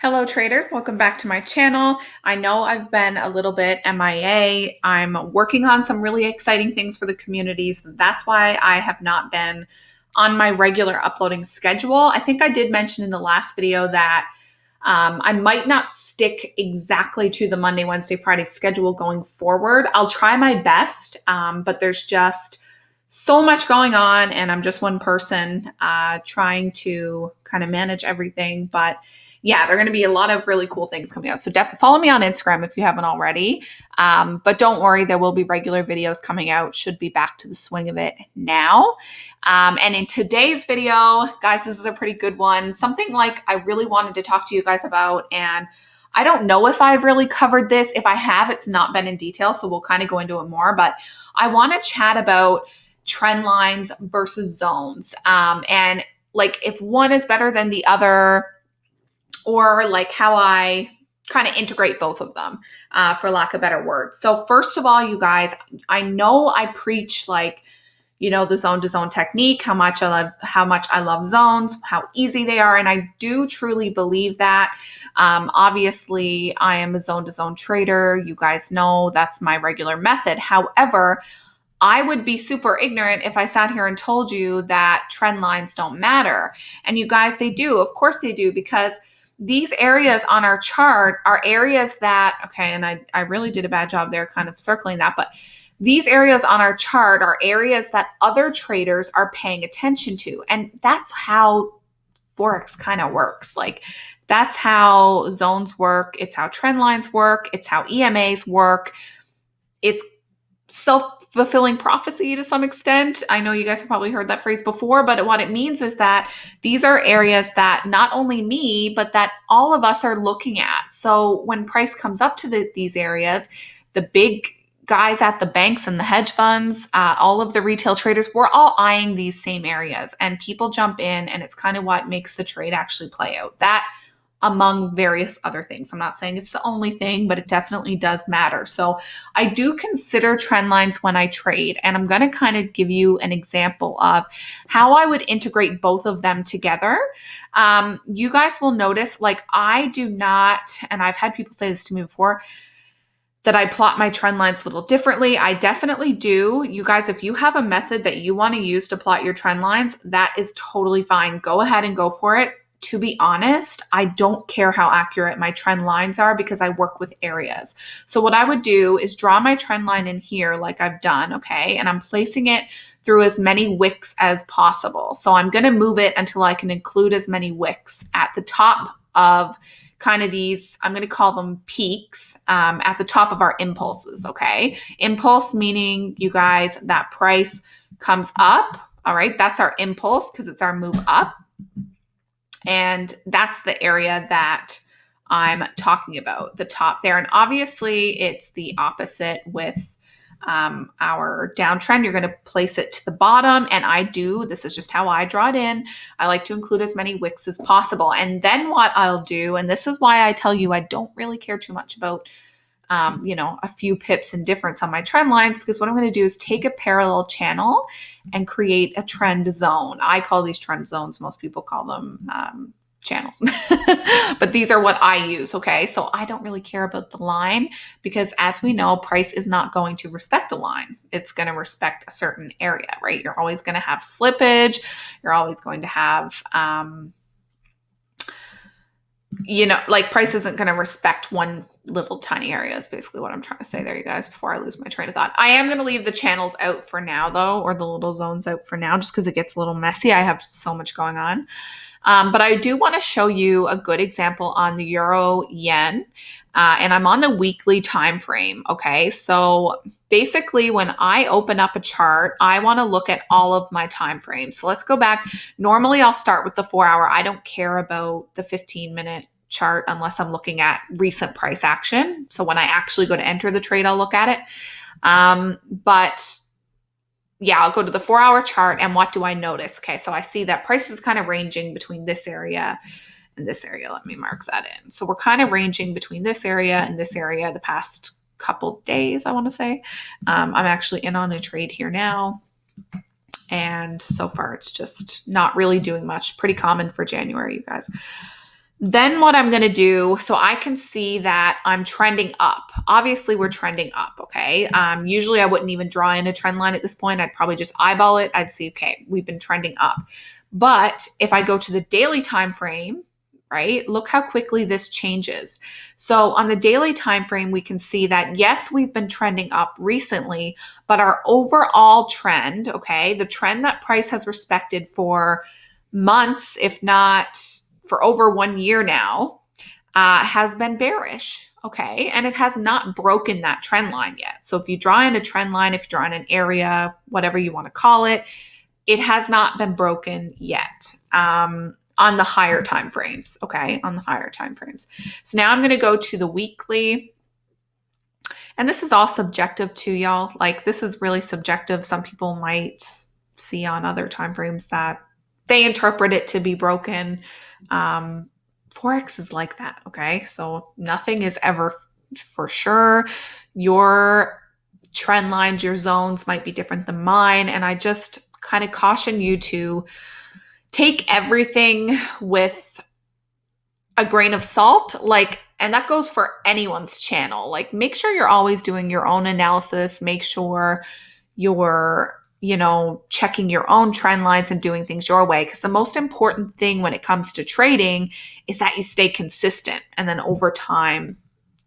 Hello traders, welcome back to my channel. I know I've been a little bit MIA. I'm working on some really exciting things for the community, so that's why I have not been on my regular uploading schedule. I think I did mention in the last video that I might not stick exactly to the Monday, Wednesday, Friday schedule going forward. I'll try my best, but there's just so much going on, and I'm just one person trying to kind of manage everything. But yeah, there are going to be a lot of really cool things coming out. So follow me on Instagram if you haven't already. But don't worry, there will be regular videos coming out. Should be back to the swing of it now. And in today's video, guys, this is a pretty good one. Something like I really wanted to talk to you guys about, and I don't know if I've really covered this. If I have, it's not been in detail, so we'll kind of go into it more. But I want to chat about trend lines versus zones, and like if one is better than the other, or like how I kind of integrate both of them, for lack of better words. So first of all, you guys, I know I preach like, the zone to zone technique, how much I love zones, how easy they are. And I do truly believe that. Obviously I am a zone to zone trader. You guys know that's my regular method. However, I would be super ignorant if I sat here and told you that trend lines don't matter. And you guys, they do. Of course they do, because these areas on our chart are areas that, okay, and I really did a bad job there kind of circling that, but these areas on our chart are areas that other traders are paying attention to. And that's how Forex kind of works. Like, that's how zones work. It's how trend lines work. It's how EMAs work. It's self-fulfilling prophecy to some extent. I know you guys have probably heard that phrase before, but what it means is that these are areas that not only me, but that all of us are looking at. So when price comes up to these areas, the big guys at the banks and the hedge funds, all of the retail traders, we're all eyeing these same areas, and people jump in, and it's kind of what makes the trade actually play out. That, among various other things. I'm not saying it's the only thing, but it definitely does matter. So I do consider trend lines when I trade, and I'm going to kind of give you an example of how I would integrate both of them together. You guys will notice, like, I do not, and I've had people say this to me before, that I plot my trend lines a little differently. I definitely do. You guys, if you have a method that you want to use to plot your trend lines, that is totally fine. Go ahead and go for it. To be honest, I don't care how accurate my trend lines are, because I work with areas. So what I would do is draw my trend line in here like I've done, okay? And I'm placing it through as many wicks as possible. So I'm going to move it until I can include as many wicks at the top of kind of these, I'm going to call them peaks, at the top of our impulses, okay? Impulse meaning, you guys, that price comes up, all right? That's our impulse because it's our move up. And that's the area that I'm talking about, the top there. And obviously it's the opposite with our downtrend. You're going to place it to the bottom. And this is just how I draw it in. I like to include as many wicks as possible. And then what I'll do, and this is why I tell you I don't really care too much about a few pips in difference on my trend lines, because what I'm going to do is take a parallel channel and create a trend zone. I call these trend zones. Most people call them channels, but these are what I use. Okay. So I don't really care about the line, because as we know, price is not going to respect a line. It's going to respect a certain area, right? You're always going to have slippage. You're always going to have, like, price isn't going to respect one little tiny area is basically what I'm trying to say there, you guys, before I lose my train of thought. I am going to leave the channels out for now, though, or the little zones out for now, just because it gets a little messy. I have so much going on. But I do want to show you a good example on the euro yen, and I'm on the weekly time frame. Okay, so basically when I open up a chart, I want to look at all of my time frames. So let's go back. Normally I'll start with the 4-hour. I don't care about the 15-minute chart unless I'm looking at recent price action. So when I actually go to enter the trade, I'll look at it. But yeah, I'll go to the 4-hour chart, and what do I notice? Okay, so I see that price is kind of ranging between this area and this area. Let me mark that in. So we're kind of ranging between this area and this area the past couple days, I want to say. I'm actually in on a trade here now, and so far it's just not really doing much. Pretty common for January, you guys. Then what I'm going to do, so I can see that I'm trending up. Obviously, we're trending up, okay? Usually I wouldn't even draw in a trend line at this point. I'd probably just eyeball it. I'd see, okay, we've been trending up. But if I go to the daily time frame, right, look how quickly this changes. So on the daily time frame, we can see that, yes, we've been trending up recently, but our overall trend, okay, the trend that price has respected for months, if not for over 1 year now, has been bearish. Okay. And it has not broken that trend line yet. So if you draw in a trend line, if you draw in an area, whatever you want to call it, it has not been broken yet. On the higher time frames. Okay. On the higher time frames. So now I'm going to go to the weekly. And this is all subjective too, y'all. Like, this is really subjective. Some people might see on other time frames that they interpret it to be broken. Forex is like that, okay? So nothing is ever for sure. Your trend lines, your zones might be different than mine. And I just kind of caution you to take everything with a grain of salt. And that goes for anyone's channel. Like, make sure you're always doing your own analysis. Make sure you're checking your own trend lines and doing things your way. Because the most important thing when it comes to trading is that you stay consistent. And then over time,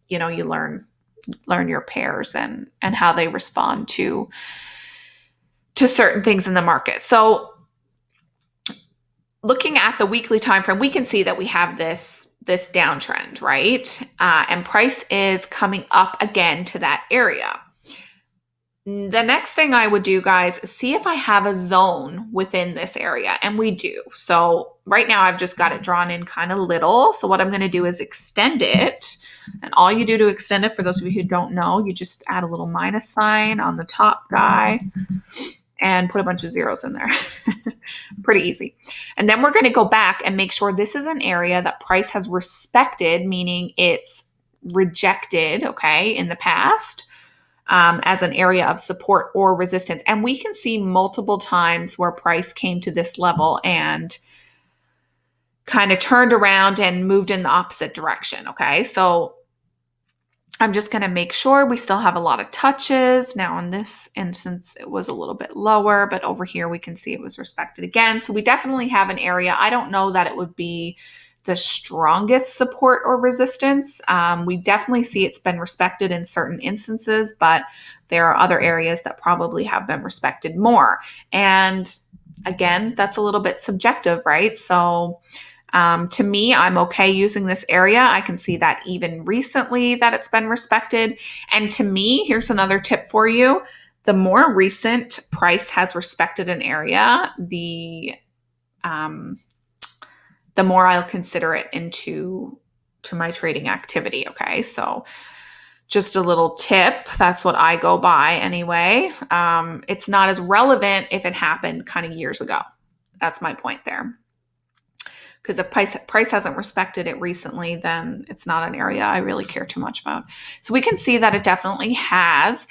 you learn your pairs and how they respond to certain things in the market. So looking at the weekly time frame, we can see that we have this downtrend, right? And price is coming up again to that area. The next thing I would do, guys, is see if I have a zone within this area. And we do. So right now I've just got it drawn in kind of little. So what I'm going to do is extend it. And all you do to extend it, for those of you who don't know, you just add a little minus sign on the top guy and put a bunch of zeros in there. Pretty easy. And then we're going to go back and make sure this is an area that price has respected, meaning it's rejected, okay, in the past. As an area of support or resistance. And we can see multiple times where price came to this level and kind of turned around and moved in the opposite direction. Okay. So I'm just going to make sure we still have a lot of touches. Now in this instance, it was a little bit lower, but over here we can see it was respected again. So we definitely have an area. I don't know that it would be the strongest support or resistance. We definitely see it's been respected in certain instances, but there are other areas that probably have been respected more. And again, that's a little bit subjective, right? So to me, I'm okay using this area. I can see that even recently that it's been respected. And to me, here's another tip for you. The more recent price has respected an area, the more I'll consider it to my trading activity. Okay. So just a little tip. That's what I go by anyway. It's not as relevant if it happened kind of years ago. That's my point there. Because if price hasn't respected it recently, then it's not an area I really care too much about. So we can see that it definitely has.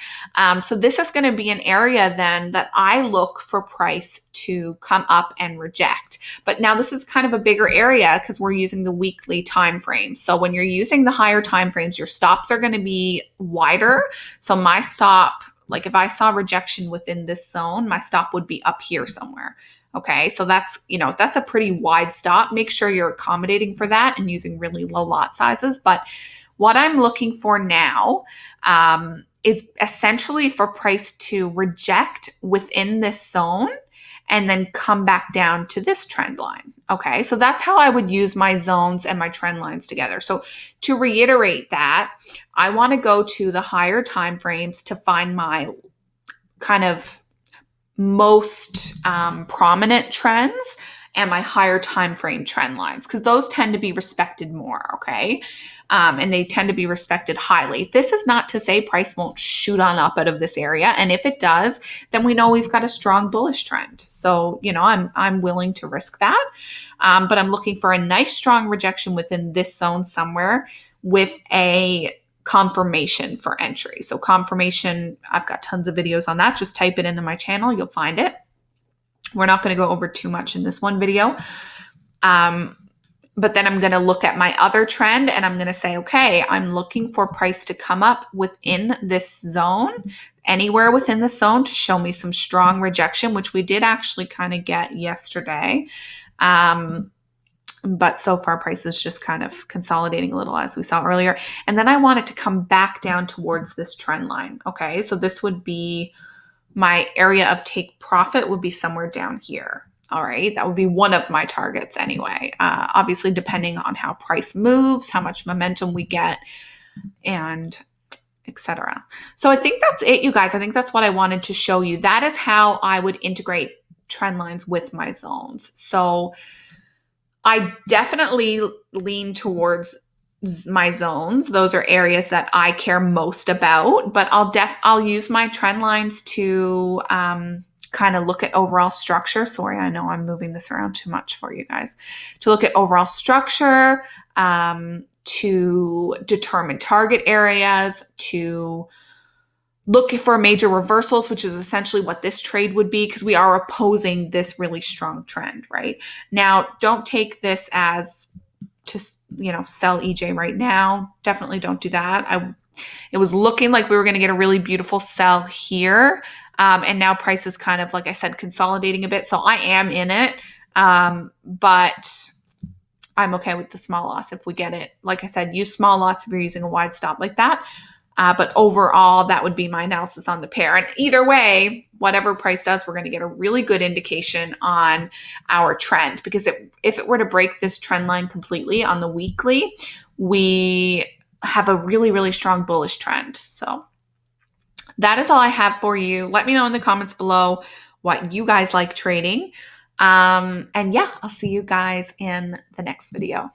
So this is going to be an area then that I look for price to come up and reject. But now this is kind of a bigger area because we're using the weekly time frame. So when you're using the higher time frames, your stops are going to be wider. So my stop, like if I saw rejection within this zone, my stop would be up here somewhere. Okay, so that's a pretty wide stop. Make sure you're accommodating for that and using really low lot sizes. But what I'm looking for now is essentially for price to reject within this zone and then come back down to this trend line. Okay, so that's how I would use my zones and my trend lines together. So to reiterate that, I want to go to the higher time frames to find my kind of most prominent trends and my higher time frame trend lines, because those tend to be respected more, okay? And they tend to be respected highly. This is not to say price won't shoot on up out of this area, and if it does, then we know we've got a strong bullish trend. So I'm willing to risk that, but I'm looking for a nice strong rejection within this zone somewhere with a confirmation for entry. So confirmation, I've got tons of videos on that. Just type it into my channel. You'll find it. We're not going to go over too much in this one video. But then I'm going to look at my other trend and I'm going to say, okay, I'm looking for price to come up within this zone, anywhere within the zone to show me some strong rejection, which we did actually kind of get yesterday. But so far price is just kind of consolidating a little as we saw earlier. And then I want it to come back down towards this trend line. Okay, so this would be my area of take profit would be somewhere down here. All right, that would be one of my targets anyway. Obviously, depending on how price moves, how much momentum we get, and etc. So I think that's it, you guys. I think that's what I wanted to show you. That is how I would integrate trend lines with my zones. So I definitely lean towards my zones. Those are areas that I care most about, but I'll use my trend lines to kind of look at overall structure. Sorry, I know I'm moving this around too much for you guys. To look at overall structure, to determine target areas, to look for major reversals, which is essentially what this trade would be, because we are opposing this really strong trend, right? Now, don't take this as to, sell EJ right now. Definitely don't do that. It was looking like we were going to get a really beautiful sell here. And now price is kind of, like I said, consolidating a bit. So I am in it. But I'm okay with the small loss if we get it. Like I said, use small lots if you're using a wide stop like that. But overall, that would be my analysis on the pair. And either way, whatever price does, we're going to get a really good indication on our trend. Because if it were to break this trend line completely on the weekly, we have a really, really strong bullish trend. So that is all I have for you. Let me know in the comments below what you guys like trading. And yeah, I'll see you guys in the next video.